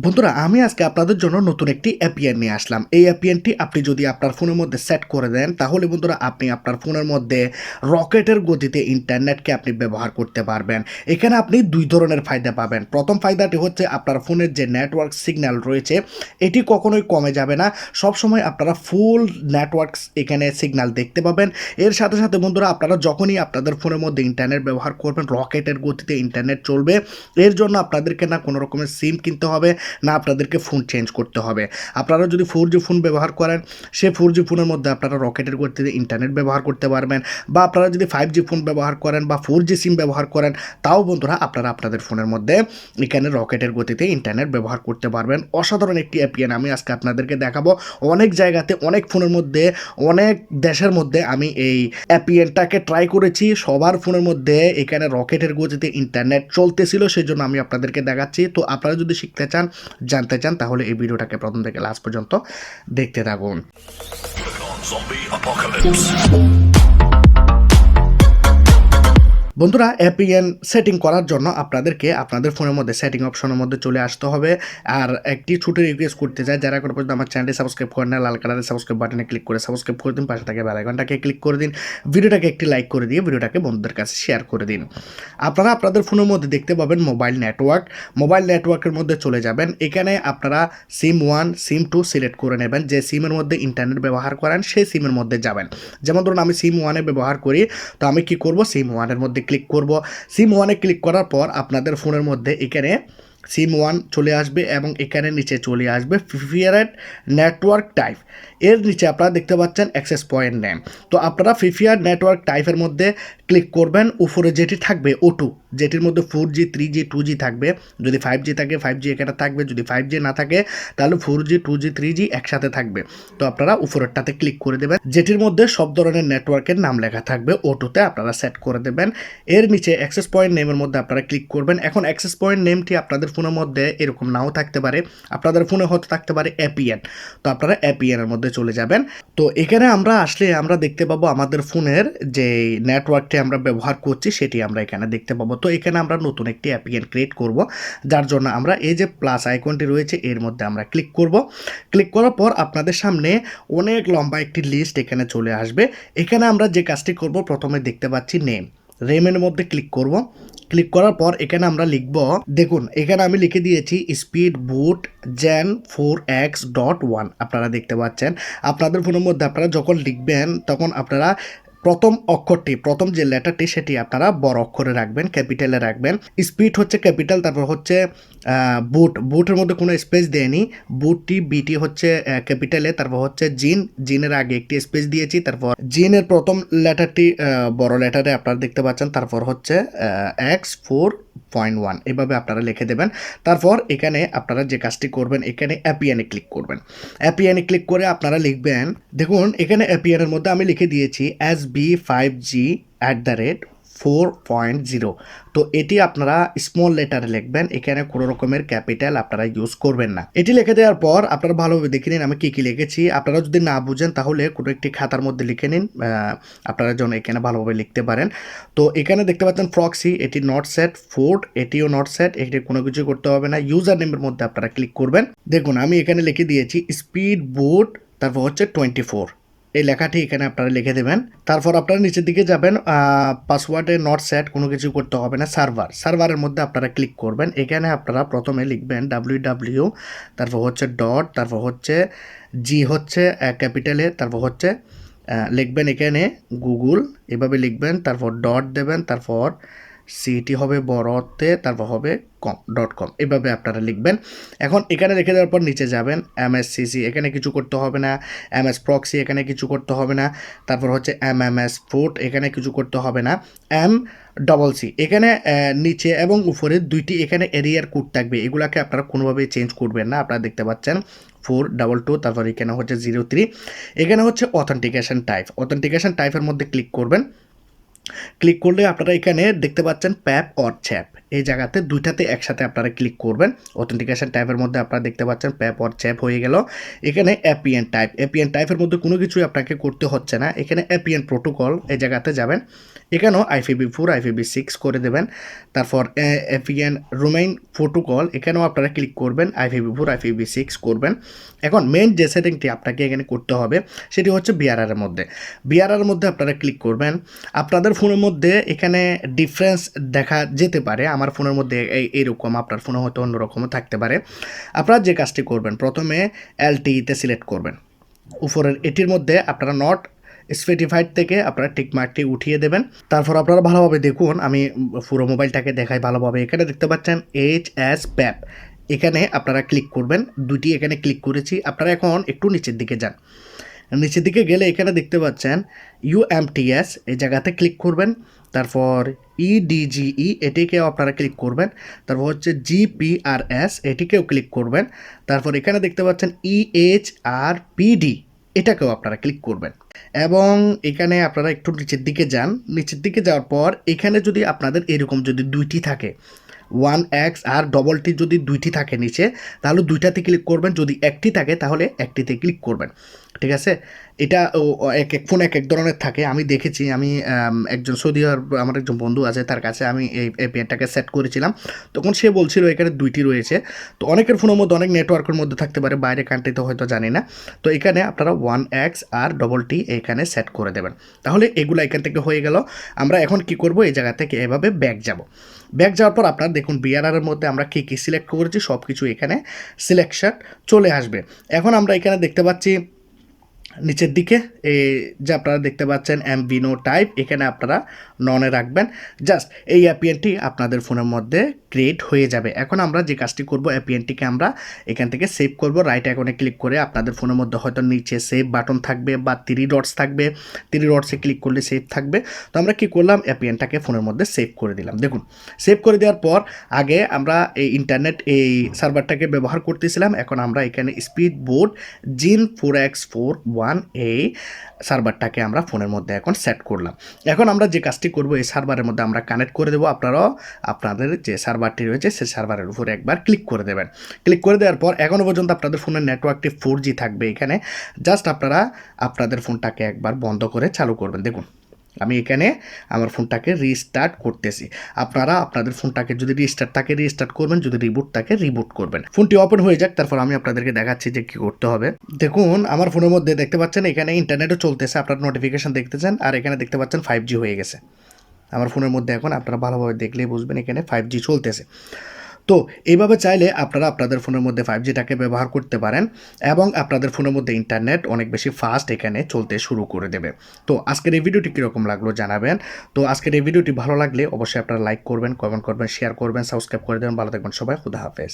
বন্ধুরা আমি আজকে আপনাদের জন্য নতুন একটি অ্যাপিএন নিয়ে আসলাম। এই অ্যাপিএনটি আপনি যদি আপনার ফোনের মধ্যে সেট করে দেন তাহলে বন্ধুরা আপনি আপনার ফোনের মধ্যে রকেটের গতিতে ইন্টারনেটকে আপনি ব্যবহার করতে পারবেন। এখানে আপনি দুই ধরনের ফায়দা পাবেন। প্রথম ফায়দাটি হচ্ছে আপনার ফোনের যে নেটওয়ার্ক সিগন্যাল রয়েছে এটি কখনোই কমে যাবে না, সবসময় আপনারা ফুল নেটওয়ার্ক এখানে সিগন্যাল দেখতে পাবেন। এর সাথে সাথে বন্ধুরা আপনারা যখনই আপনাদের ফোনের মধ্যে ইন্টারনেট ব্যবহার করবেন রকেটের গতিতে ইন্টারনেট চলবে। এর জন্য আপনাদেরকে না কোনো রকমের সিম কিনতে হবে, না আপনাদেরকে ফোন চেঞ্জ করতে হবে। আপনারা যদি 4G ফোন ব্যবহার করেন সে 4G ফোনের মধ্যে আপনারা রকেটের গতিতে ইন্টারনেট ব্যবহার করতে পারবেন, বা আপনারা যদি 5G ফোন ব্যবহার করেন বা 4G সিম ব্যবহার করেন তাও বন্ধুরা আপনারা আপনাদের ফোনের মধ্যে এখানে রকেটের গতিতে ইন্টারনেট ব্যবহার করতে পারবেন। অসাধারণ একটি অ্যাপিএন আমি আজকে আপনাদেরকে দেখাবো। অনেক জায়গাতে অনেক ফোনের মধ্যে অনেক দেশের মধ্যে আমি এই অ্যাপিএনটাকে ট্রাই করেছি, সবার ফোনের মধ্যে এখানে রকেটের গতিতে ইন্টারনেট চলতেছিল, সেই জন্য আমি আপনাদেরকে দেখাচ্ছি। তো আপনারা যদি শিখতে চান জানতে চান তাহলে এই ভিডিওটাকে প্রথম থেকে লাস্ট পর্যন্ত দেখতে থাকুন। বন্ধুরা অ্যাপিএন সেটিং করার জন্য আপনাদেরকে আপনাদের ফোনের মধ্যে সেটিং অপশনের মধ্যে চলে আসতে হবে। আর একটি ছোটো রিকোয়েস্ট করতে চাই, যারা কোনো পর্যন্ত আমার চ্যানেলটি সাবস্ক্রাইব করেন না লাল কালারের সাবস্ক্রাইব বাটনে ক্লিক করে সাবস্ক্রাইব করে দিন, পাশে থাকে বেল আইকনটাকে ক্লিক করে দিন, ভিডিওটাকে একটি লাইক করে দিয়ে ভিডিওটাকে বন্ধুদের কাছে শেয়ার করে দিন। আপনারা আপনাদের ফোনের মধ্যে দেখতে পাবেন মোবাইল নেটওয়ার্কের মধ্যে চলে যাবেন। এখানে আপনারা সিম 1 সিম 2 সিলেক্ট করে নেবেন, যে সিমের মধ্যে ইন্টারনেট ব্যবহার করেন সেই সিমের মধ্যে যাবেন। যেমন ধরুন আমি সিম 1 ব্যবহার করি, তো আমি কি করব, সিম 1 এর মধ্যে ক্লিক করব। সিম 1 ক্লিক করার পর আপনাদের ফোনের মধ্যে এখানে সিম 1 চলে আসবে এবং এখানে নিচে চলে আসবে প্রিফারেড নেটওয়ার্ক টাইপ। এর নিচে আপনারা দেখতে পাচ্ছেন অ্যাক্সেস পয়েন্ট নেম। তো আপনারা প্রিফারেড নেটওয়ার্ক টাইপের মধ্যে ক্লিক করবেন। উপরে যেটি থাকবে O2, যেটির মধ্যে 4G 3G 2G থাকবে। যদি 5G থাকে 5G এখানে থাকবে, যদি 5G না থাকে তাহলে 4G 2G 3G একসাথে থাকবে। তো আপনারা উপরেরটাতে ক্লিক করে দেবেন, যেটির মধ্যে সব ধরনের নেটওয়ার্কের নাম লেখা থাকবে। O2তে আপনারা সেট করে দেবেন। এর নিচে অ্যাক্সেস পয়েন্ট নেমের মধ্যে আপনারা ক্লিক করবেন। এখন অ্যাক্সেস পয়েন্ট নেমটি আপনাদের ফোনের মধ্যে এরকম নাও থাকতে পারে, আপনাদের ফোনে হয়তো থাকতে পারে APN। তো আপনারা APN এর মধ্যে চলে যাবেন। তো এখানে আমরা আসলে আমরা দেখতে পাবো আমাদের ফোনের যে নেটওয়ার্কটি আমরা ব্যবহার করছি সেটি আমরা এখানে দেখতে পাবো। তো এখানে আমরা নতুন একটি APN ক্রিয়েট করব, যার জন্য আমরা এই যে প্লাস আইকনটি রয়েছে এর মধ্যে আমরা ক্লিক করব। ক্লিক করার পর আপনাদের সামনে অনেক লম্বা একটি লিস্ট এখানে চলে আসবে। এখানে আমরা যে কাজটি করব, প্রথমে দেখতে পাচ্ছি নেমের মধ্যে ক্লিক করব। ক্লিক করার পর এখানে আমরা লিখব, দেখুন এখানে আমি লিখে দিয়েছি স্পিড বুট জেন 4x.1। আপনারা দেখতে পাচ্ছেন আপনাদের ফোনের মধ্যে আপনারা যখন লিখবেন তখন আপনারা প্রথম অক্ষরটি, প্রথম যে লেটারটি সেটি আপনারা বড় অক্ষরে রাখবেন, ক্যাপিটালে রাখবেন। স্পিড হচ্ছে ক্যাপিটাল, তারপর হচ্ছে বুটের মধ্যে কোনো স্পেস দেয়নি, বিটি হচ্ছে ক্যাপিটালে, তারপর হচ্ছে জিনের আগে একটি স্পেস দিয়েছি, তারপর জিনের প্রথম লেটারটি বড় লেটারে আপনারা দেখতে পাচ্ছেন, তারপর হচ্ছে x4.1 এভাবে আপনারা লিখে দেবেন। তারপর এখানে আপনারা যে কাজটি করবেন, এখানে অ্যাপিএনে ক্লিক করবেন। অ্যাপিএনে ক্লিক করে আপনারা লিখবেন, দেখুন এখানে অ্যাপিএনের মধ্যে আমি লিখে দিয়েছি SB5G@4.0। তো এটি আপনারা স্মল লেটারে লিখবেন, এখানে কোনো রকমের ক্যাপিটাল আপনারা ইউজ করবেন না। এটি লিখে দেওয়ার পর আপনারা ভালোভাবে দেখে নিন আমি কী লিখেছি। আপনারা যদি না বুঝেন তাহলে কোনো একটি খাতার মধ্যে লিখে নিন, আপনারা যেন এখানে ভালোভাবে লিখতে পারেন। তো এখানে দেখতে পাচ্ছেন প্রক্সি, এটি নট সেট, ফুড এটিও নট সেট, এটি কোনো কিছু করতে হবে না। ইউজার নেমের মধ্যে আপনারা ক্লিক করবেন। দেখুন আমি এখানে লিখে দিয়েছি স্পিড বুট, তারপর হচ্ছে 24, এই লেখাটি এখানে আপনারা লিখে দেবেন। তারপর আপনারা নিচের দিকে যাবেন, পাসওয়ার্ডে নট সেট, কোনো কিছু করতে হবে না। সার্ভারের মধ্যে আপনারা ক্লিক করবেন। এখানে আপনারা প্রথমে লিখবেন www, তারপর হচ্ছে ডট, তারপর হচ্ছে জি হচ্ছে ক্যাপিটালে, তারপর হচ্ছে লিখবেন এখানে গুগল, এভাবে লিখবেন, তারপর ডট দেবেন, তারপর সিটি হবে বড়তে, তারপর হবে .com, এভাবে আপনারা লিখবেন। এখন এখানে লিখে দেওয়ার পর নিচে যাবেন MSCC, এখানে কিছু করতে হবে না। MS প্রক্সি এখানে কিছু করতে হবে না। তারপর হচ্ছে MMS ফুট, এখানে কিছু করতে হবে না। MCC এখানে নিচে এবং উপরে দুইটি এখানে এরিয়ার কোড থাকবে, এগুলাকে আপনারা কোনোভাবেই চেঞ্জ করবেন না। আপনারা দেখতে পাচ্ছেন 422, তারপর এখানে হচ্ছে 03, এখানে হচ্ছে অথেন্টিকেশন টাইপের মধ্যে ক্লিক করবেন। ক্লিক করলে আপনারা এখানে দেখতে পাচ্ছেন প্যাপ অর ছ্যাপ, এই জায়গাতে দুইটাতে একসাথে আপনারা ক্লিক করবেন। অথেন্টিকেশন টাইপের মধ্যে আপনারা দেখতে পাচ্ছেন প্যাপ অর চ্যাপ হয়ে গেল। এখানে এপিএন টাইপের মধ্যে কোনো কিছুই আপনাকে করতে হচ্ছে না। এখানে এপিএন প্রোটোকল এই জায়গাতে যাবেন, এখানেও IPv4 IPv6 করে দেবেন। তারপর এপিএন রোমাইন প্রোটোকল এখানেও আপনারা ক্লিক করবেন, IPv4 IPv6 করবেন। এখন মেইন যে সেটিংটি আপনাকে এখানে করতে হবে সেটি হচ্ছে বিআরআরের মধ্যে আপনারা ক্লিক করবেন। আপনাদের ফোনের মধ্যে এখানে ডিফারেন্স দেখা যেতে পারে, আমার ফোনের মধ্যে এইরকম, আপনার ফোনে হয়তো অন্যরকমও থাকতে পারে। আপনারা যে কাজটি করবেন, প্রথমে LTE-তে সিলেক্ট করবেন, উপরের এটির মধ্যে আপনারা নট স্পেসিফাইড থেকে আপনারা টিকমার্কটি উঠিয়ে দেবেন। তারপর আপনারা ভালোভাবে দেখুন, আমি পুরো মোবাইলটাকে দেখাই ভালোভাবে। এখানে দেখতে পাচ্ছেন HS প্যাপ, এখানে আপনারা ক্লিক করবেন, দুটি এখানে ক্লিক করেছি। আপনারা এখন একটু নিচের দিকে যান, নিচের দিকে গেলে এখানে দেখতে পাচ্ছেন UMTS, এই জায়গাতে ক্লিক করবেন। তারপর EDGE এটিকেও আপনারা ক্লিক করবেন। তারপর হচ্ছে GPRS এটিকেও ক্লিক করবেন। তারপর এখানে দেখতে পাচ্ছেন EHRPD এটাকেও আপনারা ক্লিক করবেন। এবং এখানে আপনারা একটু নিচের দিকে যান, নিচের দিকে যাওয়ার পর এখানে যদি আপনাদের এরকম যদি দুইটি থাকে 1X আর ডবল টি যদি দুইটি থাকে নিচে, তাহলে দুইটাতে ক্লিক করবেন। যদি একটি থাকে তাহলে একটিতে ক্লিক করবেন, ঠিক আছে। এটা এক এক ফোন এক এক ধরনের থাকে, আমি দেখেছি। আমি একজন সৌদি আমার একজন বন্ধু আছে, তার কাছে আমি এই এপিএনটাকে সেট করেছিলাম, তখন সে বলছিল এখানে দুইটি রয়েছে। তো অনেকের ফোনের মধ্যে অনেক নেটওয়ার্কের মধ্যে থাকতে পারে, বাইরে কান্ট্রিতে হয়তো জানি না। তো এখানে আপনারা 1X আর ডবল টি এখানে সেট করে দেবেন, তাহলে এগুলো এখান থেকে হয়ে গেল। আমরা এখন কি করব, এই জায়গা থেকে এভাবে ব্যাক যাওয়ার পর আপনারা দেখুন বিআরআরের মধ্যে আমরা কী সিলেক্ট করেছি সব কিছু এখানে সিলেকশন চলে আসবে। এখন আমরা এখানে দেখতে পাচ্ছি নিচের দিকে এই যে আপনারা দেখতে পাচ্ছেন MVNO টাইপ, এখানে আপনারা ননে রাখবেন। জাস্ট এই অ্যাপিএনটি আপনাদের ফোনের মধ্যে ক্রিয়েট হয়ে যাবে। এখন আমরা যে কাজটি করব, অ্যাপিএনটিকে আমরা এখান থেকে সেভ করব। রাইট আইকনে ক্লিক করে আপনাদের ফোনের মধ্যে হয়তো নিচে সেভ বাটন থাকবে বা 3 ডটস থাকবে, 3 ডটসে ক্লিক করলে সেভ থাকবে। তো আমরা কি করলাম, অ্যাপিএনটাকে ফোনের মধ্যে সেভ করে দিলাম। দেখুন সেভ করে দেওয়ার পর আগে আমরা এই ইন্টারনেট এই সার্ভারটাকে ব্যবহার করতেছিলাম, এখন আমরা এখানে স্পিড বোর্ড জিন 4X41 এই সার্ভারটাকে আমরা ফোনের মধ্যে এখন সেট করলাম। এখন আমরা যে কাজটি করব, এই সার্ভারের মধ্যে আমরা কানেক্ট করে দেবো। আপনারাও আপনাদের যে সার্ভারটি রয়েছে সেই সার্ভারের উপরে একবার ক্লিক করে দেবেন। ক্লিক করে দেওয়ার পর এখনও পর্যন্ত আপনাদের ফোনের নেটওয়ার্কটি 4G থাকবে এখানে। জাস্ট আপনারা আপনাদের ফোনটাকে একবার বন্ধ করে চালু করবেন। দেখুন আমি এখানে আমার ফোনটাকে রিস্টার্ট করতেছি। আপনারা আপনাদের ফোনটাকে যদি রিস্টার্ট থাকে রিস্টার্ট করবেন, যদি রিবুট থাকে রিবুট করবেন। ফোনটি ওপেন হয়ে যাক, তারপর আমি আপনাদেরকে দেখাচ্ছি যে কী করতে হবে। দেখুন আমার ফোনের মধ্যে দেখতে পাচ্ছেন এখানে ইন্টারনেটও চলতেছে, আপনার নোটিফিকেশান দেখতেছেন, আর এখানে দেখতে পাচ্ছেন 5G হয়ে গেছে আমার ফোনের মধ্যে। এখন আপনারা ভালোভাবে দেখলেই বুঝবেন এখানে 5G চলতেছে। তো এইভাবে চাইলে আপনারা আপনাদের ফোনের মধ্যে 5Gটাকে ব্যবহার করতে পারেন এবং আপনাদের ফোনের মধ্যে ইন্টারনেট অনেক বেশি ফাস্ট এখানে চলতে শুরু করে দেবে। তো আজকের এই ভিডিওটি কীরকম লাগলো জানাবেন। তো আজকের এই ভিডিওটি ভালো লাগলে অবশ্যই আপনারা লাইক করবেন, কমেন্ট করবেন, শেয়ার করবেন, সাবস্ক্রাইব করে দেবেন। ভালো থাকবেন সবাই, খুদা হাফেজ।